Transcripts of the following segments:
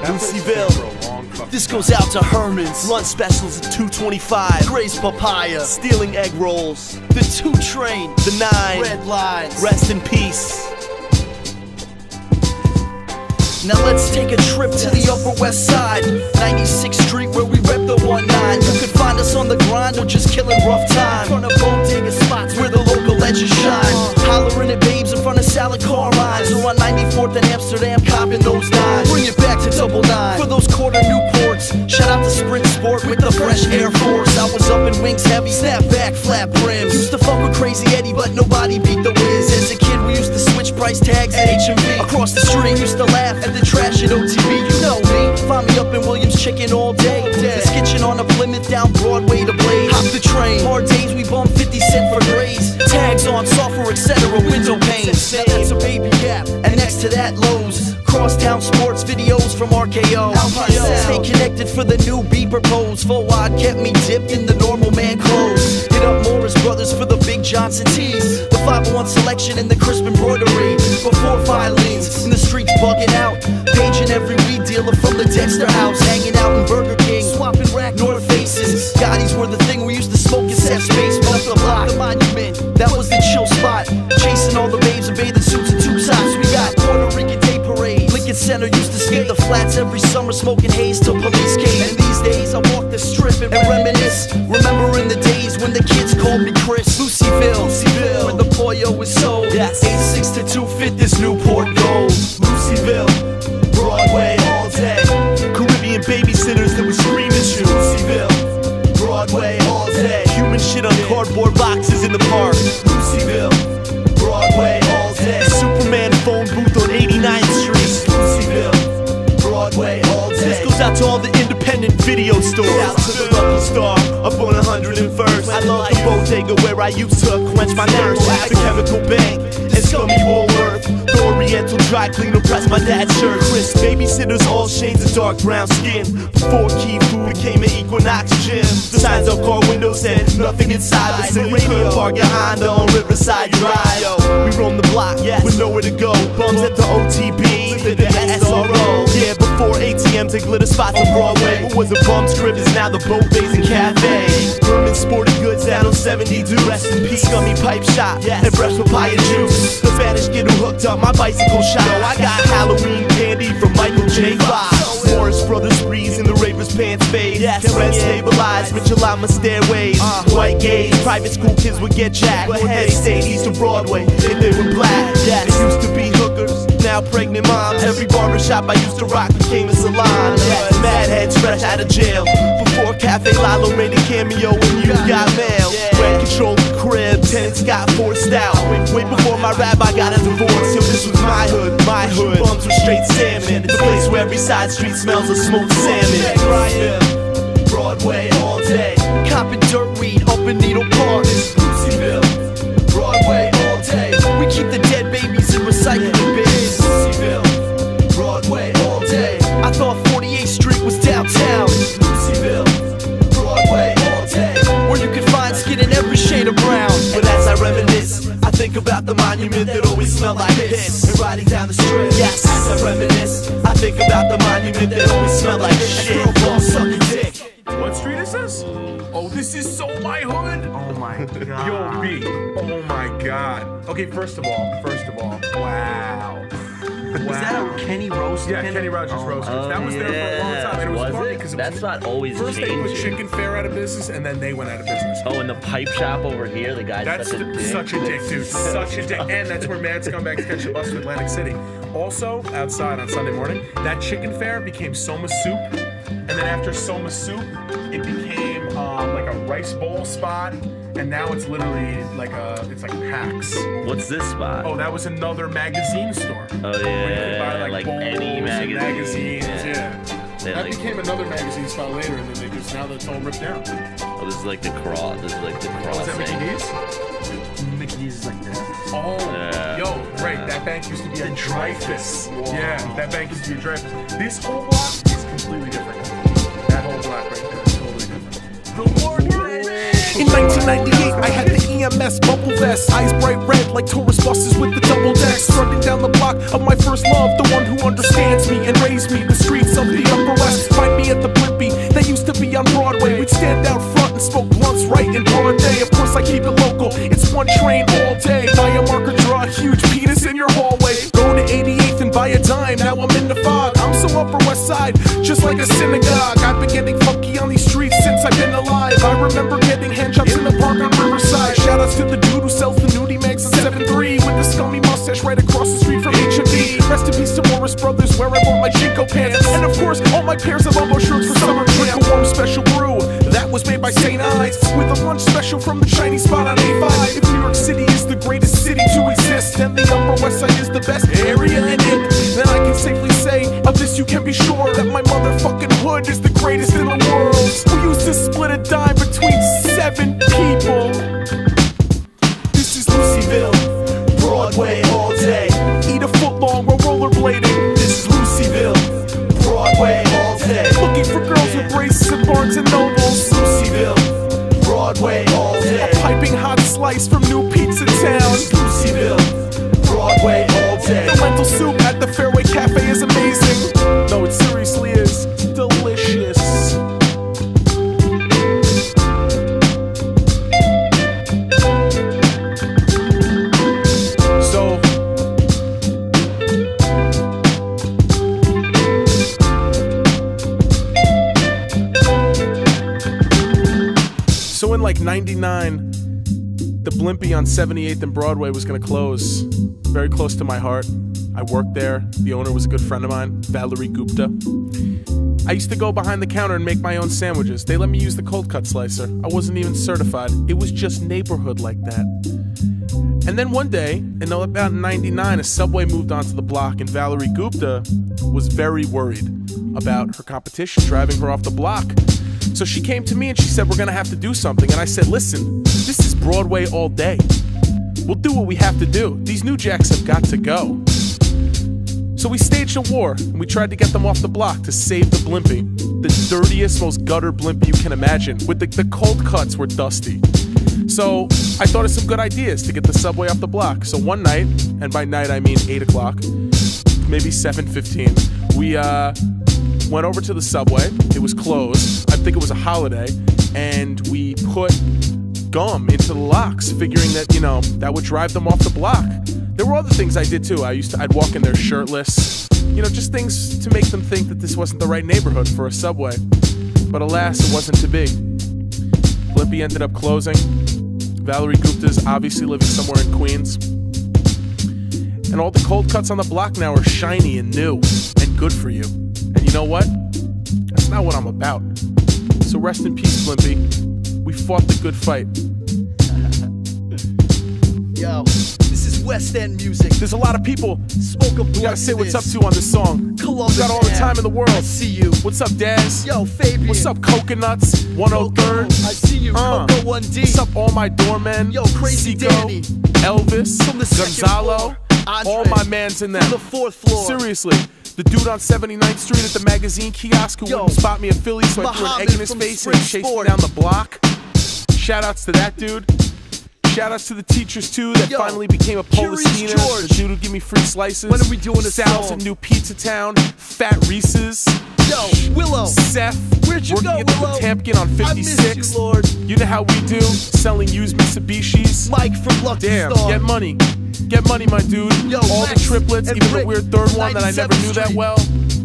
Looseyville. This goes out to Herman's. Lunch specials at $2.25. Gray's Papaya. Stealing egg rolls. The 2 Train. The 9. Red Lines. Rest in peace. Now let's take a trip to the Upper West Side, 96th Street where we rep the 19. You can find us on the grind or just killing rough time. In front of bodega spots where the local legends shine. Hollering at babes in front of salad car lines. Or on 94th and Amsterdam copping those dimes. Bring it back to double 9 for those quarter Newports. Shout out to Sprint Sport with the fresh Air Force. I was up in wings heavy, snapback, flat brims. Used to fuck with Crazy Eddie but nobody beat the Wiz. As a kid we used to switch price tags at HMV. Across the street used to laugh at the trash at OTB, you know me. Find me up in Williams Chicken all day. This kitchen on a Plymouth down Broadway to Blaze. Hop the train, hard days we bum 50 cent for graze. Tags on, software, etc. Window panes. Now that's a Baby Gap, and next to that Lowe's. Crosstown sports videos from RKO. Stay connected for the new beeper pose. Full wide kept me dipped in the normal man clothes. Hit up Morris Brothers for the Big Johnson tees. The 501 selection and the crisp embroidery. Before filings, in the streets bugging out. Paging every weed dealer from the Dexter house. Hanging out in Burger King, swapping rack North Faces. Gottie's were the thing we used to smoke in Seth Space. Up the block, the Monument, that was the chill spot. Chasing all the babes in bathing suits and tube socks. We got Puerto Rican Day Parade. Lincoln Center used to skate the flats every summer, smoking haze till police came. And these days I walk the strip and reminisce. Remembering the days when the kids called me Chris. Looseyville, where the pollo was sold. Yes. 8-6 to 2-5 this Newport Gold. Looseyville, Broadway all day. Caribbean babysitters that would scream at you. Looseyville, Broadway all day. Human shit on cardboard boxes in the park. Looseyville, Broadway all day. Superman phone booth on 89th Street. Looseyville, Broadway all day. This goes out to all the independent video stores. Out to the Lucky Star up on 101st. I love the bodega where I used to quench my thirst. The Chemical Bank and Scummy Woolworth. The Oriental dry cleaner pressed my dad's shirt. Chris babysitters, all shades of dark brown skin. Before Key Food became an Equinox gym. The signs on car windows said nothing inside the city. Couldn't park your Honda on Riverside Drive. We roam the block with nowhere to go. Bums at the OTB, then the SRO. Yeah, before ATMs and glitter spots on Broadway. What was a bum's crib is now the Boat Basin Cafe. Herman Sporting Goods down on 72. Rest in peace, Scummy Pipe Shop and fresh papaya juice. The Spanish kid who hooked up my bicycle shop. I got Halloween candy from Michael J. Fox. Morris Brothers sprees in the Ravers pants fade. Can red stabilize, Mitchell-Lama stairways. White gays, private school kids would get jacked. But they stayed east of Broadway if they were black. It used to be hookers, now pregnant moms. Every barbershop I used to rock became a salon. Mad heads fresh out of jail. Before Cafe Lalo made a cameo when you got mail. Red controlled the crib, tenants got forced out. Way before my rabbi got a divorce. Yo, this was my hood, my hood. Bums were straight salmon. The place where every side street smells of smoked salmon. Broadway all day. Copping dirt weed up in Needle Park. Looseyville, Broadway all day. We keep the dead babies in recycling bins. Looseyville, Broadway all day. I thought 48th Street was downtown. Looseyville, Broadway all day. Where you can find skin in every shade of brown. But as I reminisce, I think about the monument that always smelled like piss. And riding down the strip, yes. As I reminisce, I think about the monument that always smelled like shit. Girl ball sucking dick. What street is this? Oh, this is so my hood. Oh my god. Yo, B. Oh my god. Okay, first of all, wow. Is that a Kenny Roast? Yeah, Kenny Rogers Roast. That was there for a long time. And it was funny because that's not always first changing. they put Chicken Fair out of business, and then they went out of business. Oh, and the pipe shop over here, the guy's that's such a dick, dude. Such a dick. And that's where Mad Scumbags catch the bus to Atlantic City. Also, outside on Sunday morning, that Chicken Fair became Soma Soup, and then after Soma Soup, it became like a rice bowl spot. And now it's literally like it's like PAX. What's this spot? Oh, that was another magazine store. Oh yeah, where you could buy like bowls any magazines. That became another magazine spot later, and then now that's all ripped down. Oh, this is like the cross. This is like the cross. Was that Mickey D's? Mickey D's is like that. Oh, yo, right. That bank used to be a Dreyfus. Wow. Yeah, that bank used to be a Dreyfus. This whole block is completely different. That whole block right there is totally different. In 1998, I had the EMS bubble vest, eyes bright red like tourist buses with the double decks. Strutting down the block of my first love, the one who understands me and raised me. The streets of the Upper West, find me at the Blimpie that used to be on Broadway. We'd stand out front and smoke blunts right in broad day. Of course I keep it local, it's one train all day. Buy a marker, draw a huge penis in your hallway. Go to 88th and buy a dime, now I'm in the fog. I'm so Upper West Side, just like a synagogue. I've been getting funky on these streets since I've been alive. I remember getting handjobs in the park on Riverside. Shoutouts to the dude who sells the nudie mags on 7-3 with the scummy mustache right across the street from H&B. Rest in peace to Morris Brothers, where I bought my Jinko pants. And of course, all my pairs of elbow shirts for summer camp. A warm special brew that was made by St. Ives with a lunch special from the shiny spot on A5. If New York City is the greatest city to exist, then the Upper West Side is the best area in it. Then I can safely say, of this you can be sure, that my motherfucking hood is the greatest in the world. We used to split a dime between 7 people. This is Looseyville, Broadway all day. Eat a foot long while rollerblading. This is Looseyville, Broadway all day. Looking for girls with braces at Barnes and Nobles. Looseyville, Broadway all day. A piping hot slice from New Pizza Town. Looseyville, Broadway all day. The lentil soup at the Fairway Cafe is amazing. No, it seriously is delicious. So in like 99, the Blimpie on 78th and Broadway was gonna close. Very close to my heart. I worked there. The owner was a good friend of mine, Valerie Gupta. I used to go behind the counter and make my own sandwiches. They let me use the cold cut slicer. I wasn't even certified. It was just neighborhood like that. And then one day, in about 99, a subway moved onto the block, and Valerie Gupta was very worried about her competition driving her off the block. So she came to me and she said, we're gonna have to do something. And I said, listen, this is Broadway all day. We'll do what we have to do. These new jacks have got to go. So we staged a war, and we tried to get them off the block to save the Blimpie. The dirtiest, most gutter Blimpie you can imagine. With the cold cuts were dusty. So I thought of some good ideas to get the subway off the block. So one night, and by night I mean 8 o'clock, maybe 7:15, we went over to the subway. It was closed. I think it was a holiday. And we put gum into the locks, figuring that, you know, that would drive them off the block. There were other things I did too. I'd walk in there shirtless, you know, just things to make them think that this wasn't the right neighborhood for a subway. But alas, it wasn't to be. Blimpie ended up closing. Valerie Gupta's obviously living somewhere in Queens. And all the cold cuts on the block now are shiny and new and good for you. And you know what? That's not what I'm about. So rest in peace, Blimpie. We fought the good fight. Yo, this is West End music. There's a lot of people Smoke a blunt. you gotta say what's up to on this song. Columbus We got all the time in the world. I see you. What's up, Daz? Yo, Fabian. What's up, Coconuts? 103rd. I see you. Coco 1D. What's up, all my doormen? Yo, Crazy Seco, Danny. Elvis, From the second Gonzalo. floor. Andre. All my mans in there. From the 4th floor. Seriously. The dude on 79th Street at the magazine kiosk who Yo, wouldn't spot me a Philly, so I threw an egg in his from face Spring and chased me Sport. down the block. Shoutouts to that dude. Shoutouts to the teachers too that Yo, finally became a Curious Polestina. George. The dude who give me free slices. When are we doing this Sal's song? at New Pizza Town. Fat Reese's. Yo, Willow. Seth. Where'd you working go, at the Willow? Potemkin on I miss 56. you, Lord. You know how we do, selling used Mitsubishis. Mike from Lucky Damn, Star. get money. Get money, my dude. Yo, all Lex the triplets, and even the Rick, weird third one that I never 97th knew that Street. well.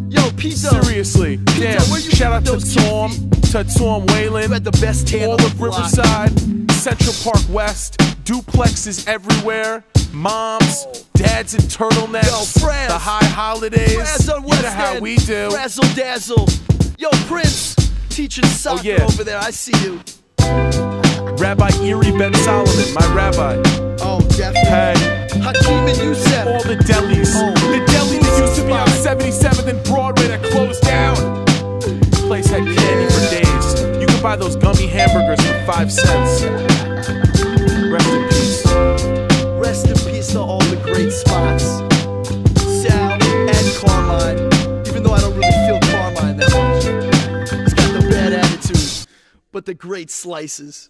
Yo, Pizza. Seriously. Damn. where you Shout get out to those Tom, cute to Tom Whalen. You had the best tan all on the of block. Riverside, Central Park West, duplexes everywhere, moms, dads in turtlenecks, Yo, Fraz. the high holidays. Fraz on You West know how End. we do. Razzle dazzle. Yo, Prince. Teaching soccer yeah. over there. I see you. Rabbi Erie Ben Solomon, my rabbi. Oh, definitely. Hey, Hakeem and Youssef. all the delis. Oh, The deli that used to be on spot. 77th and Broadway that closed down. Place had candy for days. You could buy those gummy hamburgers for 5 cents. Rest in peace. Rest in peace to all the great spots. Sal and Carmine. Even though I don't really feel Carmine that much. He's got the bad attitude, but the great slices.